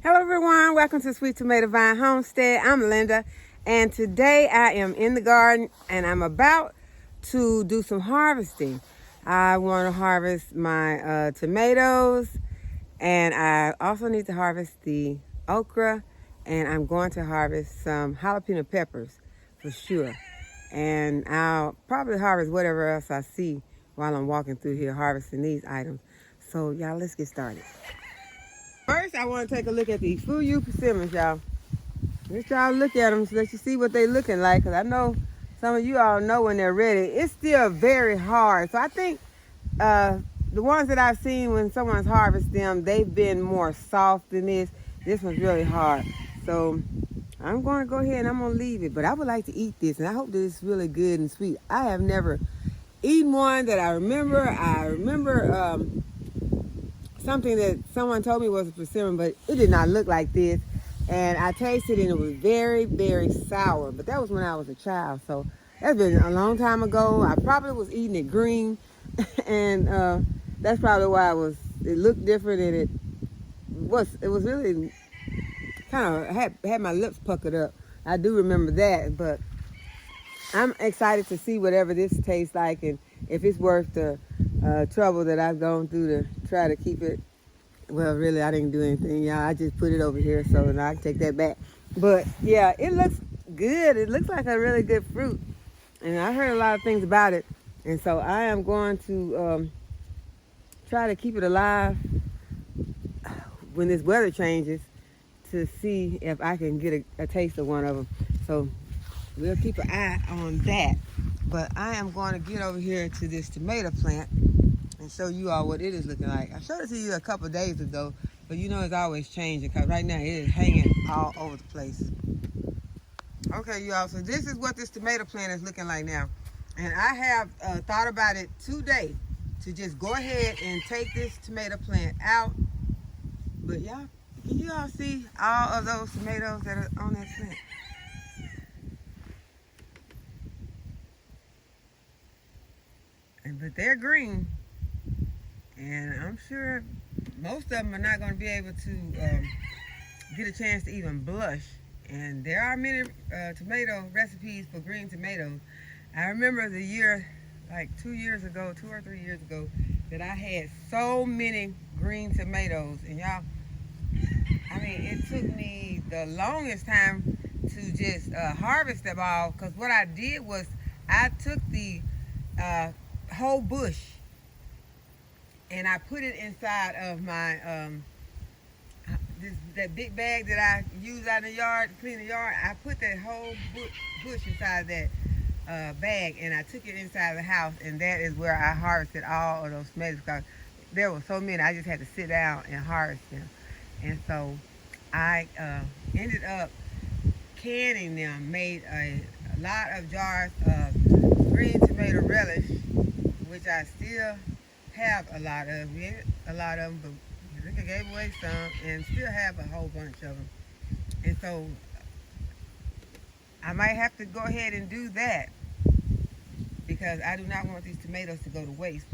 Hello everyone, welcome to Sweet Tomato Vine Homestead. I'm Linda, and today I am in the garden and I'm about to do some harvesting. I want to harvest my tomatoes, and I also need to harvest the okra, and I'm going to harvest some jalapeno peppers for sure. And I'll probably harvest whatever else I see while I'm walking through here harvesting these items. So y'all, let's get started. First, I want to take a look at these Fuyu persimmons, y'all. Let y'all look at them so that you see what they looking like, because I know some of you all know when they're ready. It's still very hard. So I think the ones that I've seen when someone's harvested them, they've been more soft than this. This one's really hard. So I'm going to go ahead and I'm going to leave it. But I would like to eat this, and I hope that it's really good and sweet. I have never eaten one that I remember. Something that someone told me was a persimmon, but it did not look like this. And I tasted it, and it was very, very sour. But that was when I was a child, so that's been a long time ago. I probably was eating it green, and that's probably why it looked different, and it was really kind of had my lips puckered up. I do remember that, but I'm excited to see whatever this tastes like, and if it's worth the trouble that I've gone through to try to keep it. Well, really, I didn't do anything, y'all. I just put it over here, so now I can take that back. But yeah, it looks good. It looks like a really good fruit, and I heard a lot of things about it, and so I am going to try to keep it alive when this weather changes to see if I can get a taste of one of them. So we'll keep an eye on that. But I am going to get over here to this tomato plant and show you all what it is looking like. I showed it to you a couple of days ago, but you know it's always changing, because right now it is hanging all over the place. Okay, y'all, so this is what this tomato plant is looking like now. And I have thought about it today to just go ahead and take this tomato plant out. But y'all, can you all see all of those tomatoes that are on that plant? But they're green, and I'm sure most of them are not going to be able to get a chance to even blush. And there are many tomato recipes for green tomatoes. I remember the year, like 2 or 3 years ago, that I had so many green tomatoes. And y'all, I mean, it took me the longest time to just harvest them all, because what I did was I took the whole bush and I put it inside of my that big bag that I use out in the yard to clean the yard. I put that whole bush inside that bag, and I took it inside the house, and that is where I harvested all of those tomatoes, because there were so many. I just had to sit down and harvest them. And so I ended up canning them, made a lot of jars of green tomato relish, which I still have a lot of. But I gave away some and still have a whole bunch of them. And so I might have to go ahead and do that, because I do not want these tomatoes to go to waste.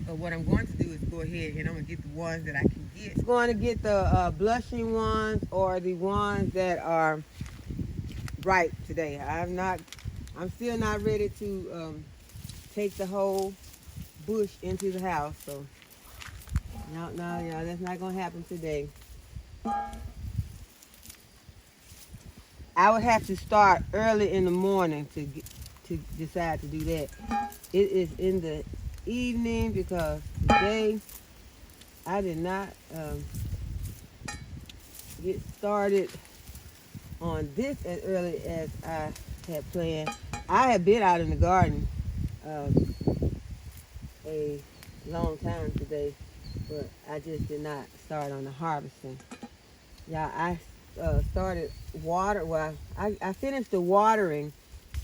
But what I'm going to do is go ahead and I'm going to get the ones that I can get. I'm going to get the blushing ones, or the ones that are ripe today. I'm still not ready to take the whole bush into the house. So no, y'all, that's not going to happen today. I would have to start early in the morning to decide to do that. It is in the evening, because today I did not get started on this as early as I had planned. I had been out in the garden a long time today, but I just did not start on the harvesting. Yeah, I started water. Well, I finished the watering,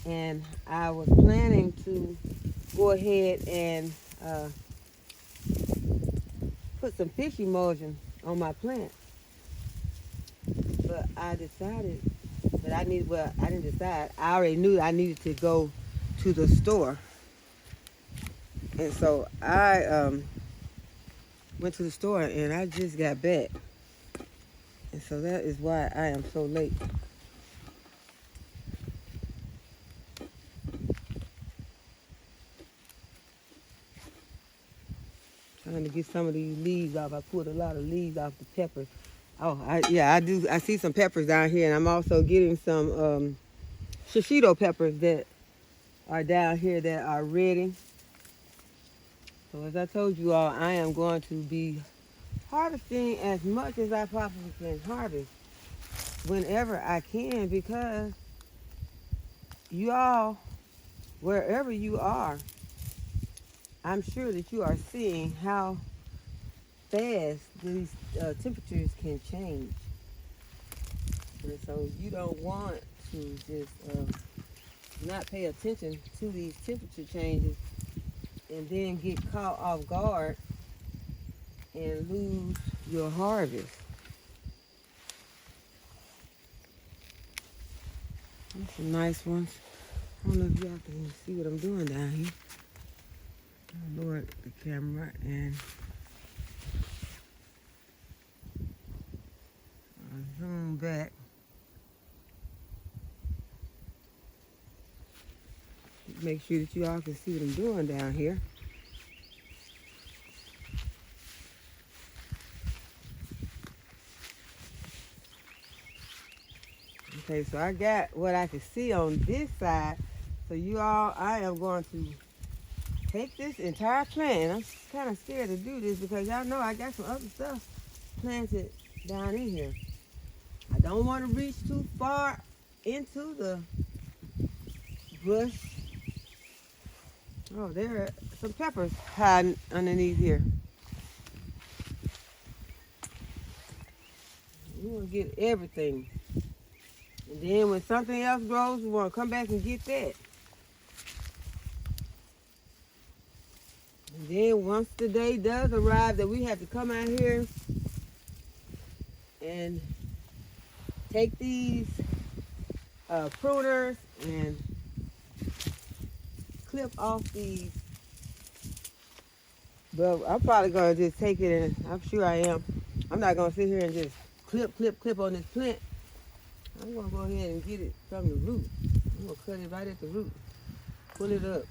and I was planning to go ahead and put some fish emulsion on my plant. But I decided that I didn't decide. I already knew I needed to go to the store. And so I went to the store, and I just got back. And so that is why I am so late. Trying to get some of these leaves off. I pulled a lot of leaves off the peppers. Oh, I do. I see some peppers down here, and I'm also getting some shishito peppers that are down here that are ready. So as I told you all, I am going to be harvesting as much as I possibly can harvest whenever I can, because you all, wherever you are, I'm sure that you are seeing how fast these temperatures can change. And so you don't want to just not pay attention to these temperature changes and then get caught off guard and lose your harvest. There's some nice ones. I don't know if y'all can see what I'm doing down here. I'll lower the camera and I'll zoom back. Make sure that you all can see what I'm doing down here. Okay, so I got what I can see on this side. So you all, I am going to take this entire plant. I'm kind of scared to do this because y'all know I got some other stuff planted down in here. I don't want to reach too far into the bush. Oh, there are some peppers hiding underneath here. We want to get everything. And then when something else grows, we want to come back and get that. And then once the day does arrive that we have to come out here and take these pruners and clip off these. But I'm probably going to just take it, and I'm sure I am. I'm not going to sit here and just clip on this plant. I'm going to go ahead and get it from the root. I'm going to cut it right at the root. Pull it up.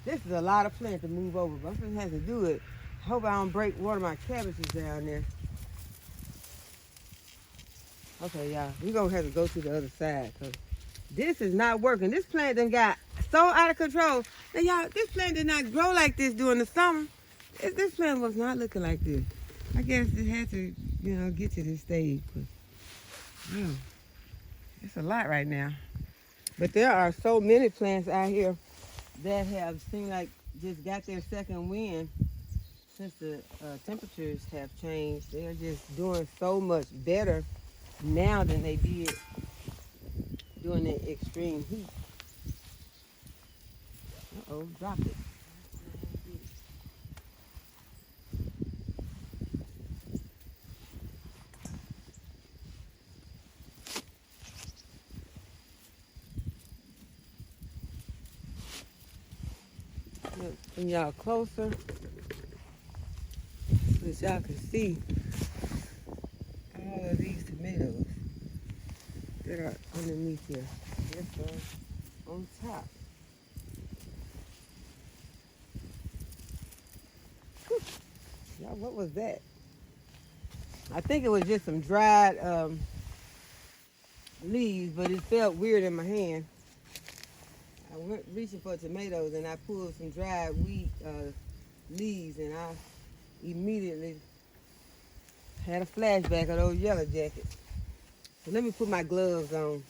This is a lot of plants to move over, but I'm going to have to do it. I hope I don't break one of my cabbages down there. Okay, y'all, we're going to have to go to the other side because this is not working. This plant done got so out of control. Now, y'all, this plant did not grow like this during the summer. This plant was not looking like this. I guess it had to, get to this stage. But, it's a lot right now. But there are so many plants out here that have seemed like just got their second wind since the temperatures have changed. They're just doing so much better now than they did during the extreme heat. Uh-oh, dropped it. Bring y'all closer so y'all can see all of these tomatoes that are underneath here. Yes, sir. On top. Whew. Y'all, what was that? I think it was just some dried leaves, but it felt weird in my hand. I went reaching for tomatoes and I pulled some dried wheat leaves, and I immediately had a flashback of those yellow jackets. So let me put my gloves on.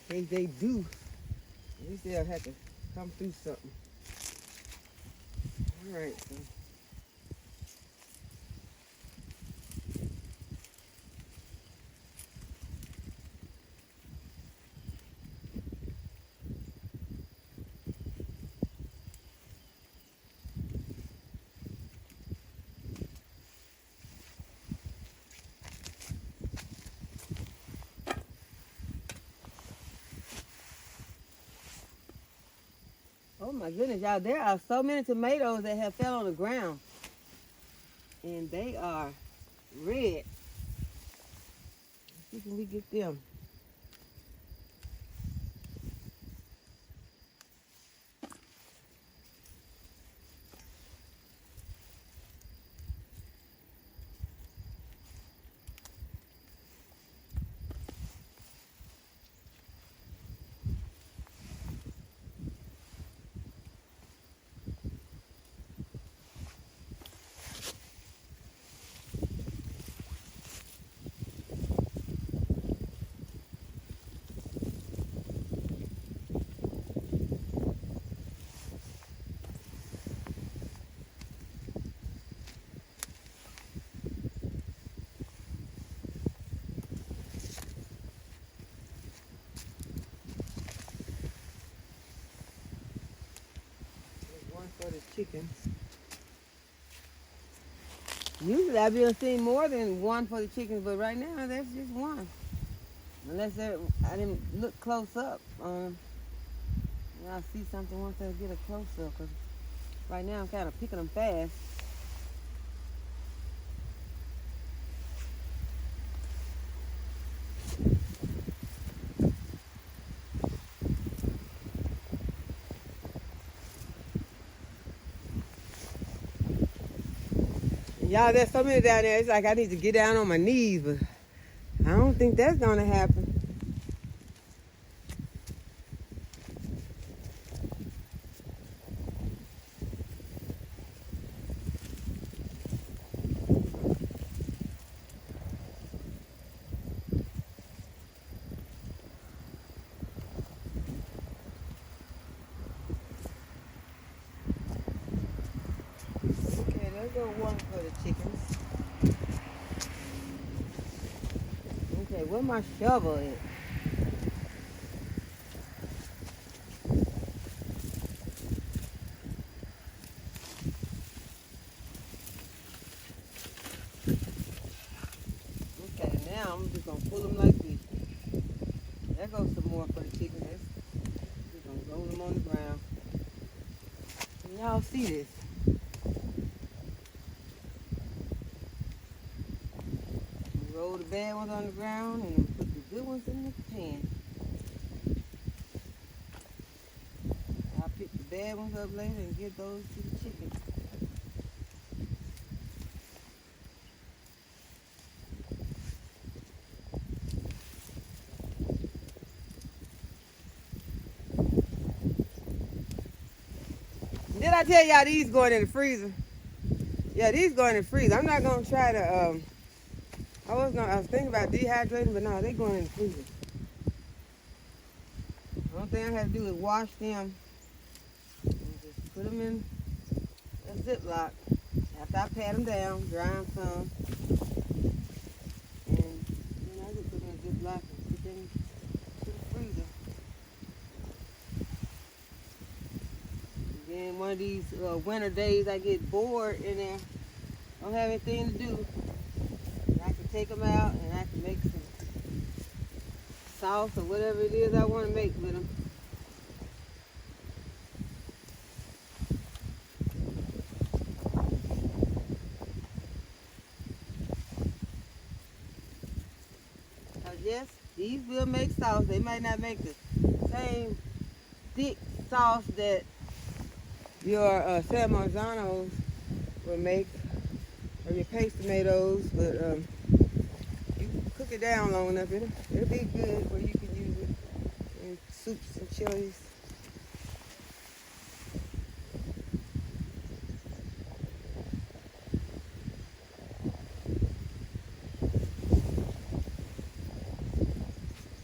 In case they do, at least they'll have to come through something. All right, so. Oh my goodness, y'all, there are so many tomatoes that have fell on the ground. And they are red. Let's see, can we get them? There's one for the chickens. Usually I've been seeing more than one for the chickens, but right now there's just one. Unless I didn't look close up. And I'll see something once I get a close up. Cause right now I'm kind of picking them fast. Y'all, there's so many down there. It's like I need to get down on my knees, but I don't think that's gonna happen. Okay, let's go one for the chickens. Okay, where my shovel at? Okay, now I'm just gonna pull them like this. There goes some more for the chickens. Just gonna roll them on the ground. Can y'all see this? Roll the bad ones on the ground and put the good ones in the pan. I'll pick the bad ones up later and give those to the chickens. Did I tell y'all these going in the freezer? Yeah, these going in the freezer. I'm not gonna try to I was thinking about dehydrating, but no, they going in the freezer. The only thing I have to do is wash them and just put them in a Ziploc after I pat them down, dry them some, and then I just put them in a Ziploc and put them to the freezer. And then one of these winter days I get bored in there, don't have anything to do. I can take them out and I can make some sauce or whatever it is I want to make with them. Yes, these will make sauce. They might not make the same thick sauce that your San Marzanos will make, or your paste tomatoes, but you cook it down long enough, it'll be good where you can use it in soups and chilies.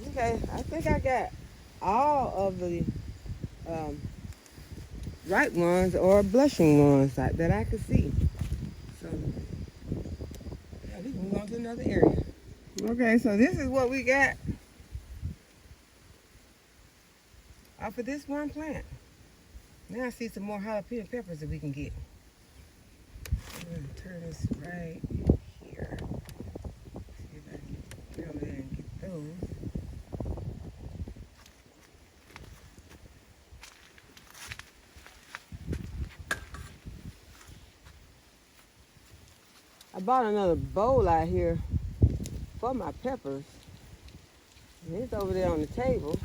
Okay, I think I got all of the ripe ones or blushing ones that I could see. So, yeah, we can move on to another area. Okay, so this is what we got off of this one plant. Now I see some more jalapeno peppers that we can get. I'm going to turn this right here. See if I can get over there and get those. I bought another bowl out here for my peppers. And it's over there on the table.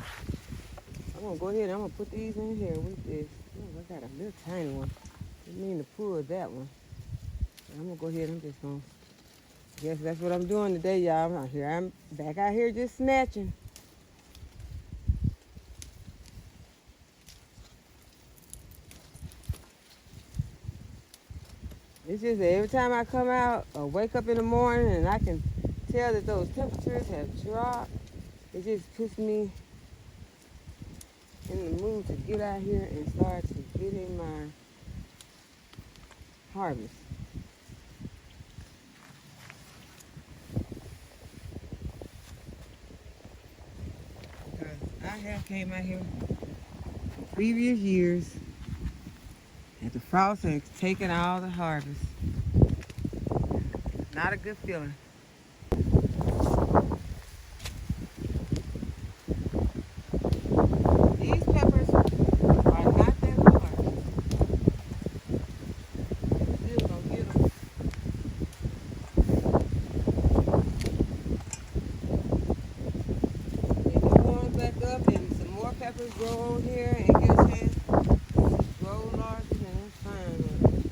I'm gonna go ahead and I'm gonna put these in here with this. Oh, I got a little tiny one. Didn't mean to pull that one. I'm gonna go ahead and I'm just gonna, guess that's what I'm doing today, y'all. I'm back out here just snatching. It's just that every time I come out or wake up in the morning and I can tell that those temperatures have dropped, it just puts me in the mood to get out here and start to get in my harvest. Because I have came out here in previous years and the frost has taken all the harvest. Not a good feeling. These peppers are not that hard. Still gonna get them. If it warms back up and some more peppers grow on here and get a chance to grow larger, then it's fine.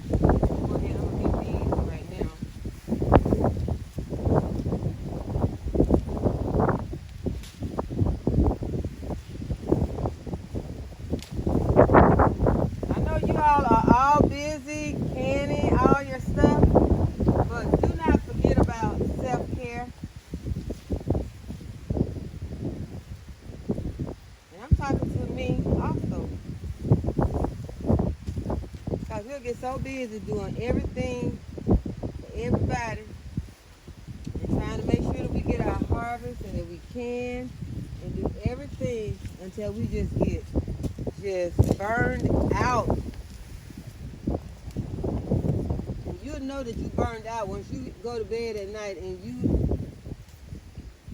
Go ahead, I'm gonna get these right now. I know you all are all busy canning all your stuff, but do not forget about self-care. And I'm talking to me also. Because we'll get so busy doing everything for everybody and trying to make sure that we get our harvest and that we can and do everything until we just get burned out. And you'll know that you burned out once you go to bed at night and you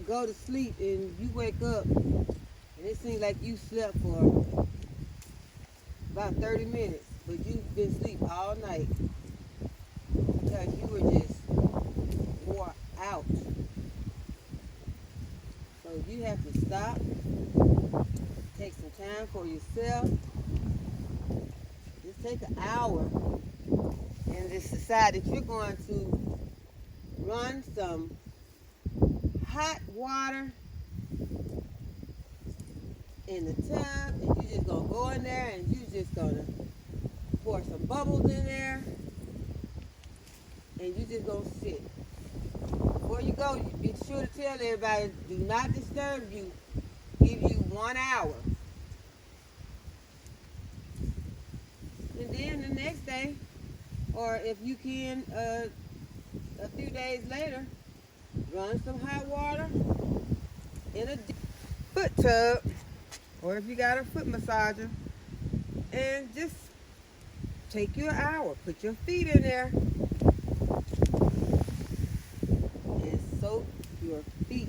go to sleep and you wake up and it seems like you slept for about 30 minutes, but you've been asleep all night because you were just wore out. So you have to stop, take some time for yourself. Just take an hour and just decide that you're going to run some hot water in the tub, and you're just gonna go in there and you're just gonna pour some bubbles in there and you're just gonna sit. Before you go, you be sure to tell everybody, do not disturb you. Give you 1 hour. And then the next day, or if you can, a few days later, run some hot water in a foot tub, or if you got a foot massager, and just take you an hour. Put your feet in there and soak your feet.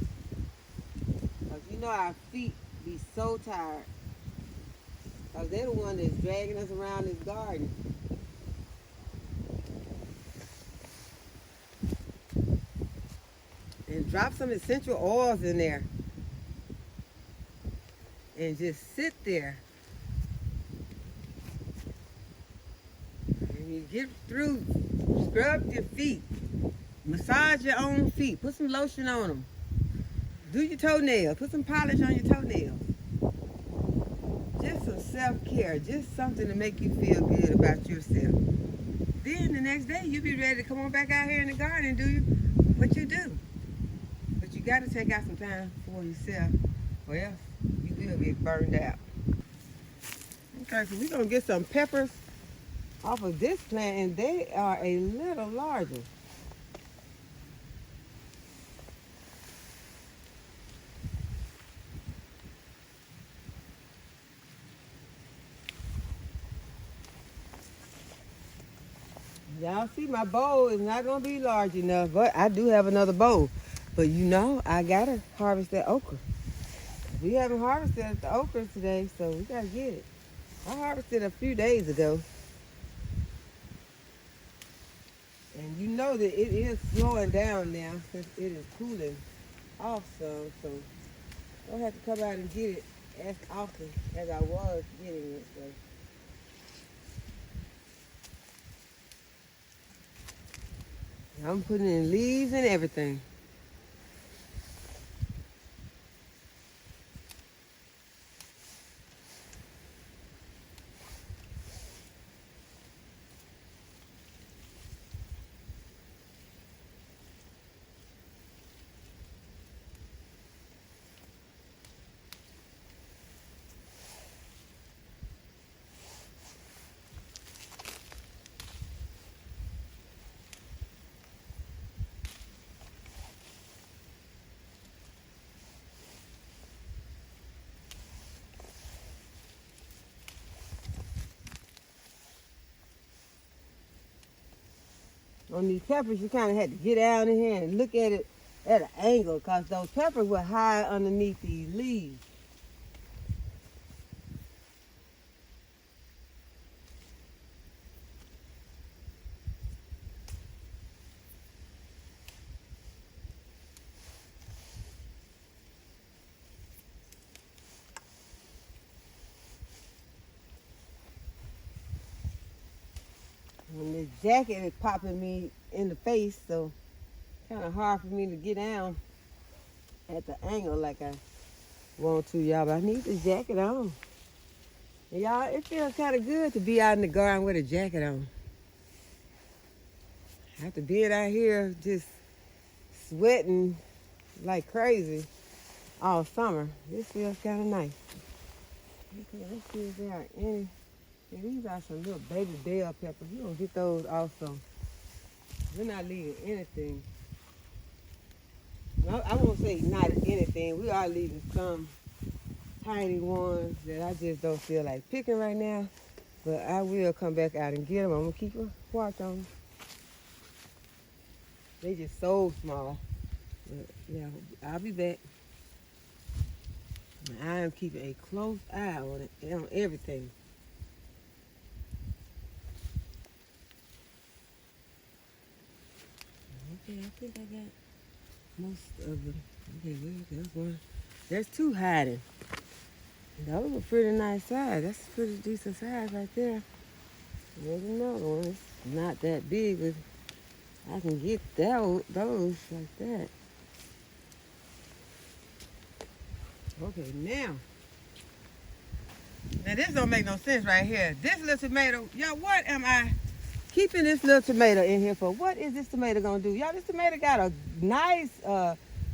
Because you know our feet be so tired. Because they're the one that's dragging us around this garden. And drop some essential oils in there. And just sit there. And you get through, scrub your feet. Massage your own feet. Put some lotion on them. Do your toenails. Put some polish on your toenails. Just some self-care. Just something to make you feel good about yourself. Then the next day you'll be ready to come on back out here in the garden and do what you do. But you got to take out some time for yourself, or else you will get burned out. Okay, so we're going to get some peppers off of this plant, and they are a little larger. Y'all see my bowl is not going to be large enough, but I do have another bowl. But you know, I got to harvest that okra. We haven't harvested the okra today, so we got to get it. I harvested a few days ago. And you know that it is slowing down now since it is cooling off some. So I don't have to come out and get it as often as I was getting it. So I'm putting in leaves and everything. On these peppers, you kind of had to get down in here and look at it at an angle because those peppers were high underneath these leaves. And this jacket is popping me in the face, so kind of hard for me to get down at the angle like I want to, y'all. But I need the jacket on. And y'all, it feels kind of good to be out in the garden with a jacket on. After being out here just sweating like crazy all summer, this feels kind of nice. Okay, let's see if there are any. And these are some little baby bell peppers. We're going to get those also. We're not leaving anything. I won't say not anything. We are leaving some tiny ones that I just don't feel like picking right now. But I will come back out and get them. I'm going to keep a watch on them. They just so small. But yeah, I'll be back. I am keeping a close eye on it, on everything. Okay, I think I got most of them. Okay, there's one. There's two hiding. Those are pretty nice size. That's a pretty decent size right there. There's another one. It's not that big, but I can get those like that. Okay, now this don't make no sense right here. This little tomato, y'all, what am I keeping this little tomato in here for? What is this tomato gonna do? Y'all, this tomato got a nice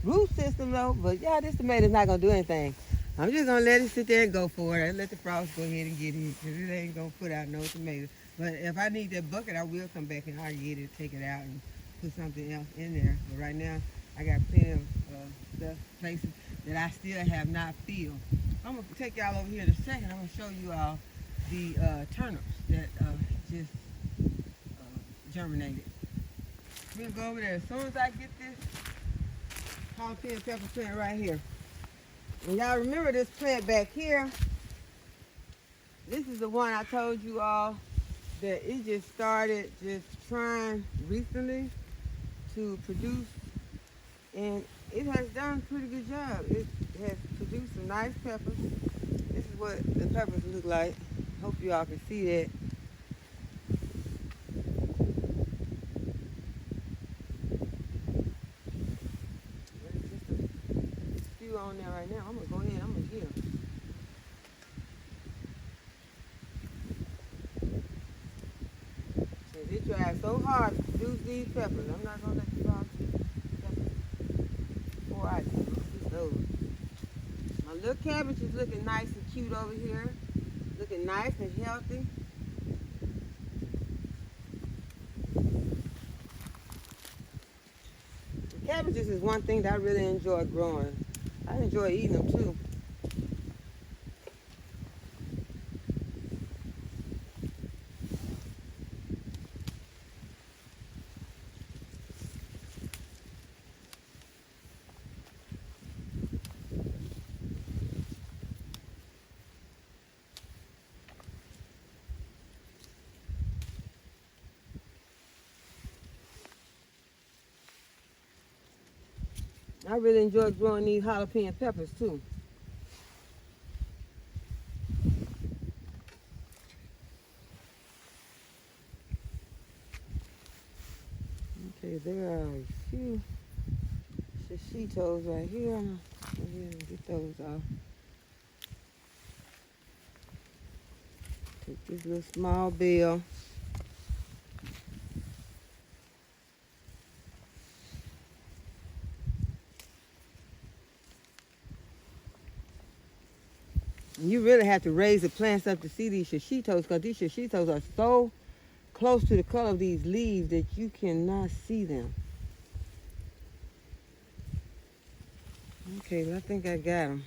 root system though, but y'all, this tomato's not gonna do anything. I'm just gonna let it sit there and go for it and let the frost go ahead and get it, because it ain't gonna put out no tomato. But if I need that bucket, I will come back and I'll get it, take it out and put something else in there. But right now, I got plenty of stuff, places that I still have not filled. I'm gonna take y'all over here in a second. I'm gonna show you all the turnips that just germinated. We'll go over there as soon as I get this jalapeno pepper plant right here. And y'all remember this plant back here? This is the one I told you all that it just started just trying recently to produce, and it has done a pretty good job. It has produced some nice peppers. This is what the peppers look like. Hope you all can see that. There's just a few on there right now. I'm gonna go ahead, I'm gonna get them. They tried so hard to produce these peppers. I'm not gonna let you all see peppers before I do those. My little cabbage is looking nice and cute over here. Looking nice and healthy. The cabbages is one thing that I really enjoy growing. I enjoy eating them too. I really enjoy growing these jalapeno peppers too. Okay, there are a few shishitos right here. I'm gonna get those off. Take this little small bell. And you really have to raise the plants up to see these shishitos, because these shishitos are so close to the color of these leaves that you cannot see them. Okay, but I think I got them.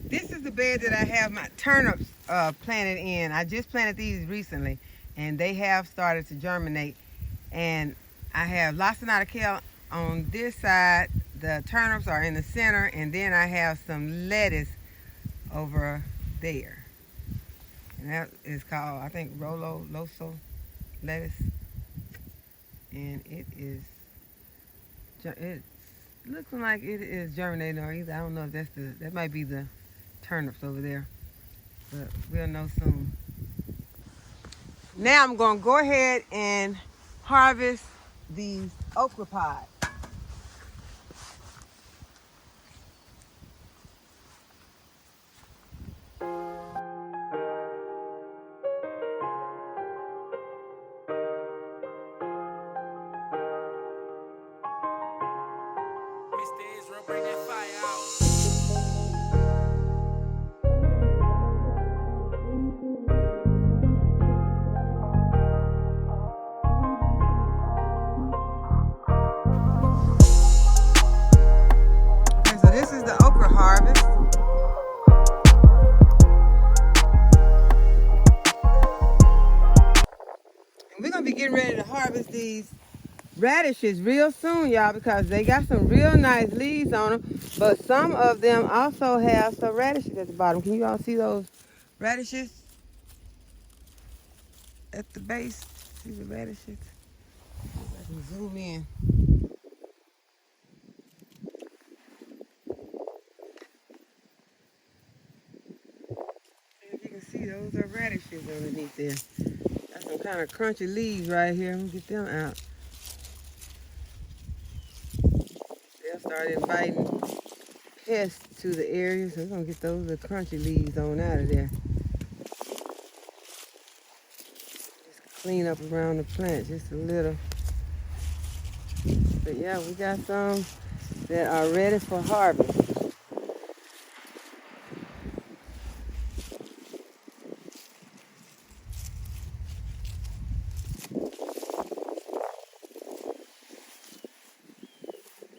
This is the bed that I have my turnips planted in. I just planted these recently, and they have started to germinate. And I have lacinato kale on this side. The turnips are in the center, and then I have some lettuce over there. And that is called, I think, Rolo Loso lettuce. And it looks like it is germinating, or either I don't know if that might be the turnips over there, but we'll know soon. Now I'm going to go ahead and harvest these okra pods. Bring that fire out. Okay, so this is the okra harvest. And we're going to be getting ready to harvest these radishes real soon, y'all, because they got some real nice leaves on them, but some of them also have some radishes at the bottom. Can you all see those radishes at the base? See the radishes? I can zoom in. As you can see, those are radishes underneath there. Got some kind of crunchy leaves right here. Let me get them out. They'll start inviting pests to the area, so we're going to get those little crunchy leaves on out of there. Just clean up around the plant just a little. But yeah, we got some that are ready for harvest.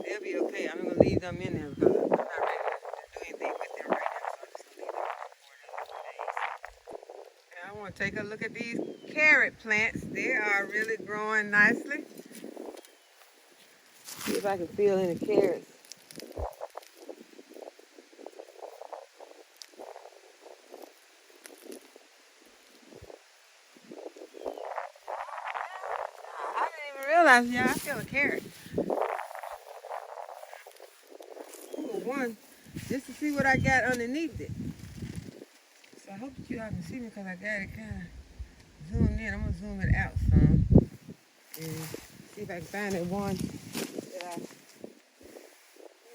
They'll be okay. I'm going to leave them in there because I'm not ready to do anything with them right now. So I'm just going to leave them for 4 days. And I want to take a look at these carrot plants. They are really growing nicely. See if I can feel any carrots. I didn't even realize, yeah, I feel a carrot. One, just to see what I got underneath it. So I hope that you all can see me because I got it kind of zoomed in. I'm going to zoom it out some and see if I can find that one that I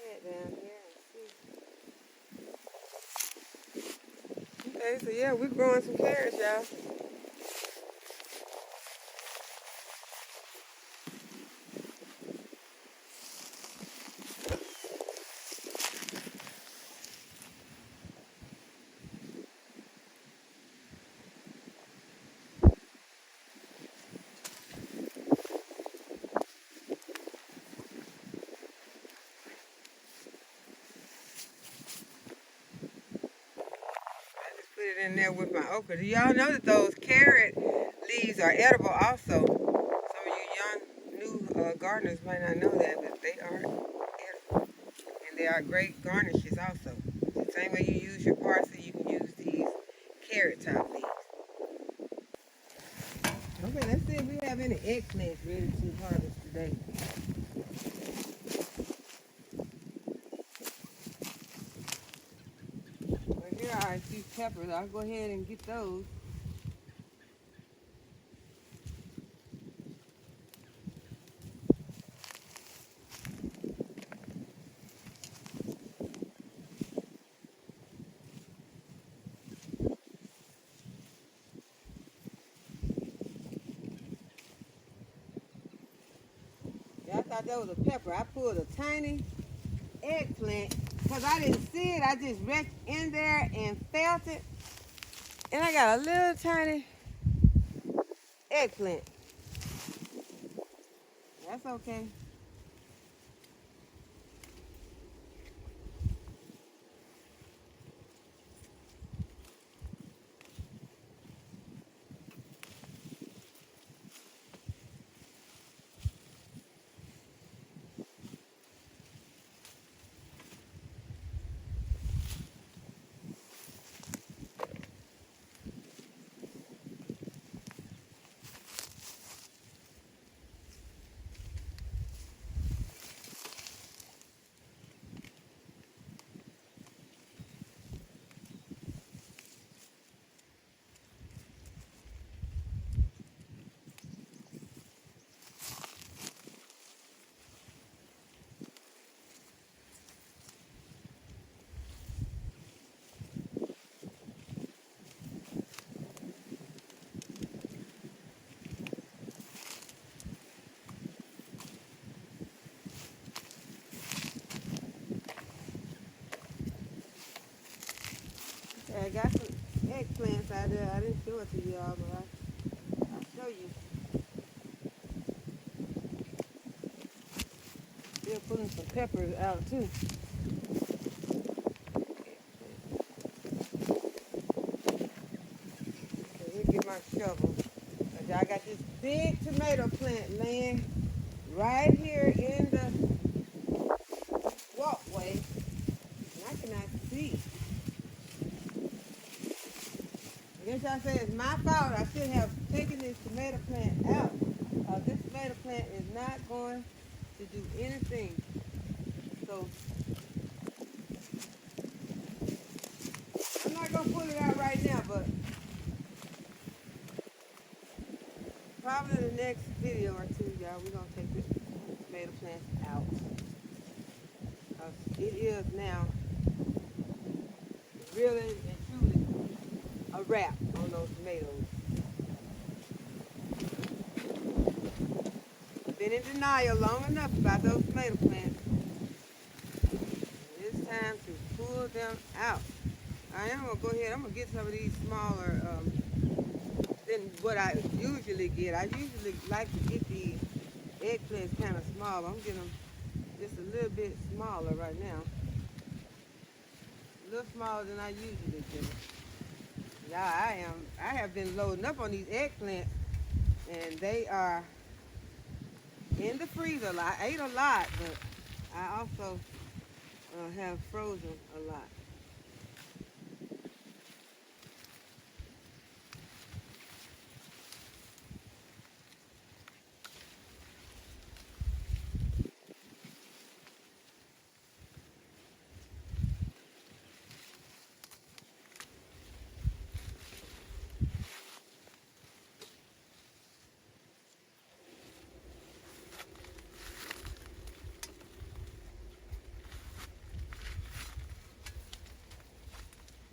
had down here. Okay, so yeah, we're growing some carrots, y'all. Put it in there with my okra. Do y'all know that those carrot leaves are edible also? Some of you young, new gardeners might not know that, but they are edible. And they are great garnishes also. The same way you use your parsley, you can use these carrot top leaves. Okay, let's see if we have any eggplants ready to harvest today. Well, here are a few peppers. I'll go ahead and get those. Yeah, I thought that was a pepper. I pulled a tiny eggplant because I didn't see it. I just reached in there and felt it. And I got a little tiny eggplant. That's okay. Okay, I got some eggplants out there. I didn't show it to y'all, but I'll show you. Still putting some peppers out too. Okay, let me get my shovel. I got this big tomato plant laying right here in the walkway, and I cannot see. I guess y'all say it's my fault. I should have taken this tomato plant out. This tomato plant is not going to do anything. So I'm not gonna pull it out right now, but probably the next video or two, y'all, we're gonna take this tomato plant out. It is now really and truly a wrap on those tomatoes. I've been in denial long enough about those tomato plants. It's time to pull them out. I am gonna go ahead. I'm gonna get some of these smaller than what I usually get. I usually like to get these eggplants kind of small. I'm getting them just a little bit smaller right now. A little smaller than I usually do. Yeah, I have been loading up on these eggplants, and they are in the freezer. I ate a lot, but I also have frozen a lot.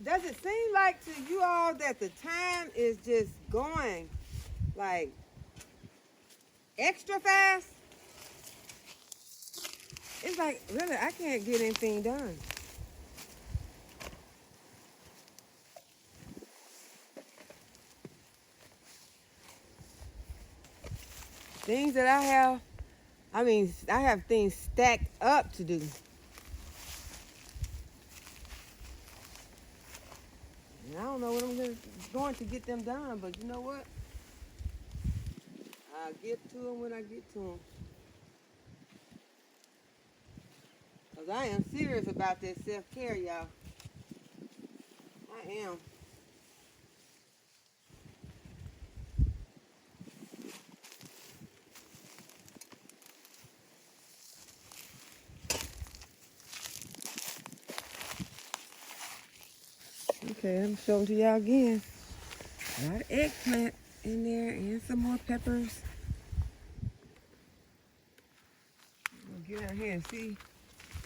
Does it seem like to you all that the time is just going like extra fast? It's like, really, I can't get anything done. Things that I have things stacked up to do. And I don't know what I'm going to get them done, but you know what? I'll get to them when I get to them. Because I am serious about that self-care, y'all. I am. Okay, I'm showing to y'all again. A lot of eggplant in there and some more peppers. I'm gonna get out here and see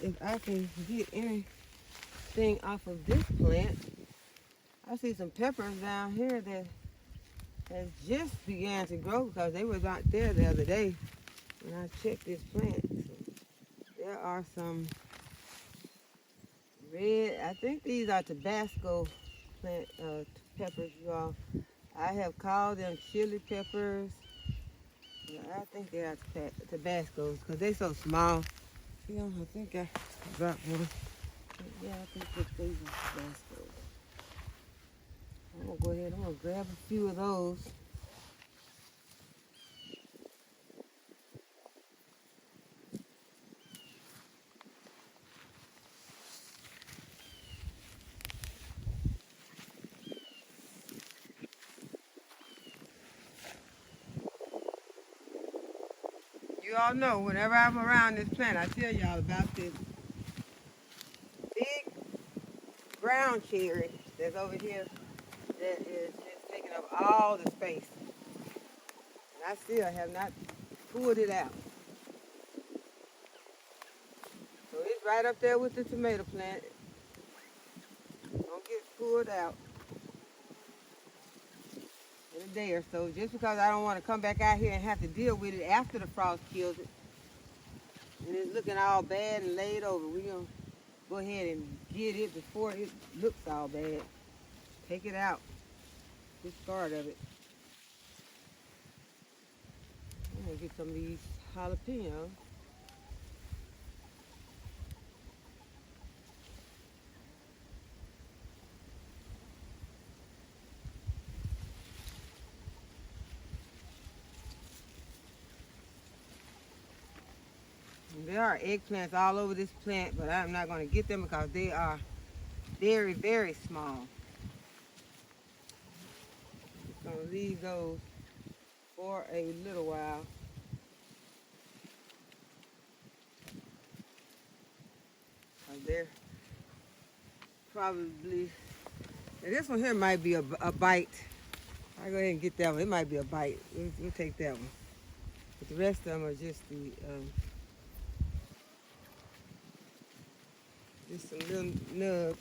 if I can get anything off of this plant. I see some peppers down here that has just began to grow because they was out there the other day when I checked this plant. So there are some red, I think these are Tabasco plant peppers, you all. I have called them chili peppers. But I think they are Tabascos because they're so small. You know, I think I dropped one. Yeah, I think these are Tabascos. I'm gonna go ahead, I'm gonna grab a few of those. You all know, whenever I'm around this plant, I tell y'all about this big brown cherry that's over here that is just taking up all the space. And I still have not pulled it out. So it's right up there with the tomato plant. Don't get pulled out in a day or so. Just because I don't want to come back out here and have to deal with it after the frost kills it. And it's looking all bad and laid over. We're going to go ahead and get it before it looks all bad. Take it out. Discard of it. I'm going to get some of these jalapenos. And there are eggplants all over this plant, but I'm not going to get them because they are very, very small. I'm just going to leave those for a little while. They're probably, and this one here might be a bite. I'll go ahead and get that one. It might be a bite. We'll take that one. But the rest of them are just just some little nubs.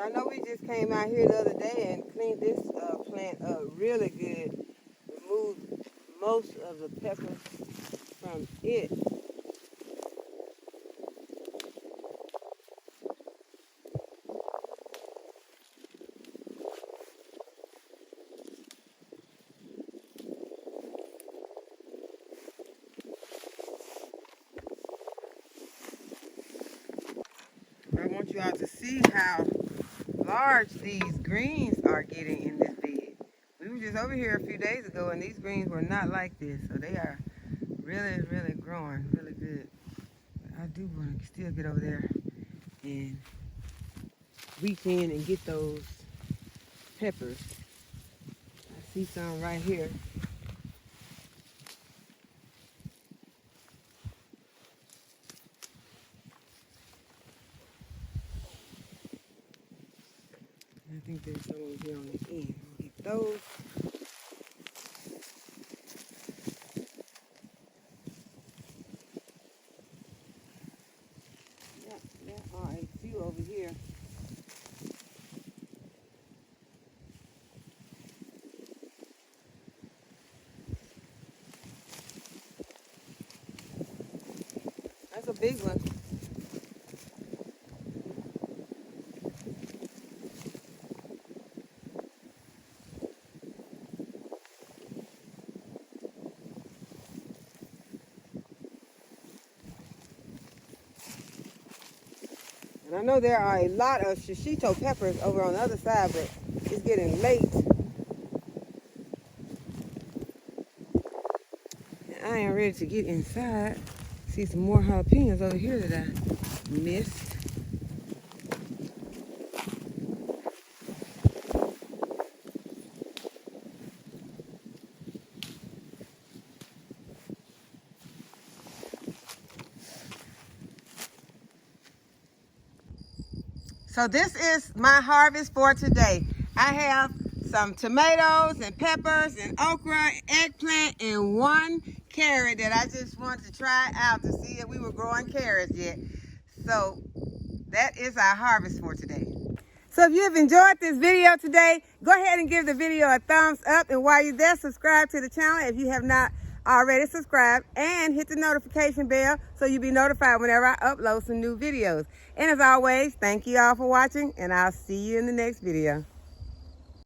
I know we just came out here the other day and cleaned this plant up really good. Removed most of the peppers from it. I want you all to see how large these greens are getting in this bed. We were just over here a few days ago and these greens were not like this. So they are really, really growing really good. But I do want to still get over there and reach in and get those peppers. I see some right here. I think there's some over here on the end. I'll get those. Yep, there are a few over here. That's a big one. I know there are a lot of shishito peppers over on the other side, but it's getting late. I am ready to get inside. See some more jalapenos over here that I missed. So this is my harvest for today. I have some tomatoes and peppers and okra, eggplant, and 1 carrot that I just wanted to try out to see if we were growing carrots yet. So that is our harvest for today. So if you have enjoyed this video today, go ahead and give the video a thumbs up. And while you're there, subscribe to the channel if you have not already subscribed, and hit the notification bell so you'll be notified whenever I upload some new videos. And as always, thank you all for watching, and I'll see you in the next video.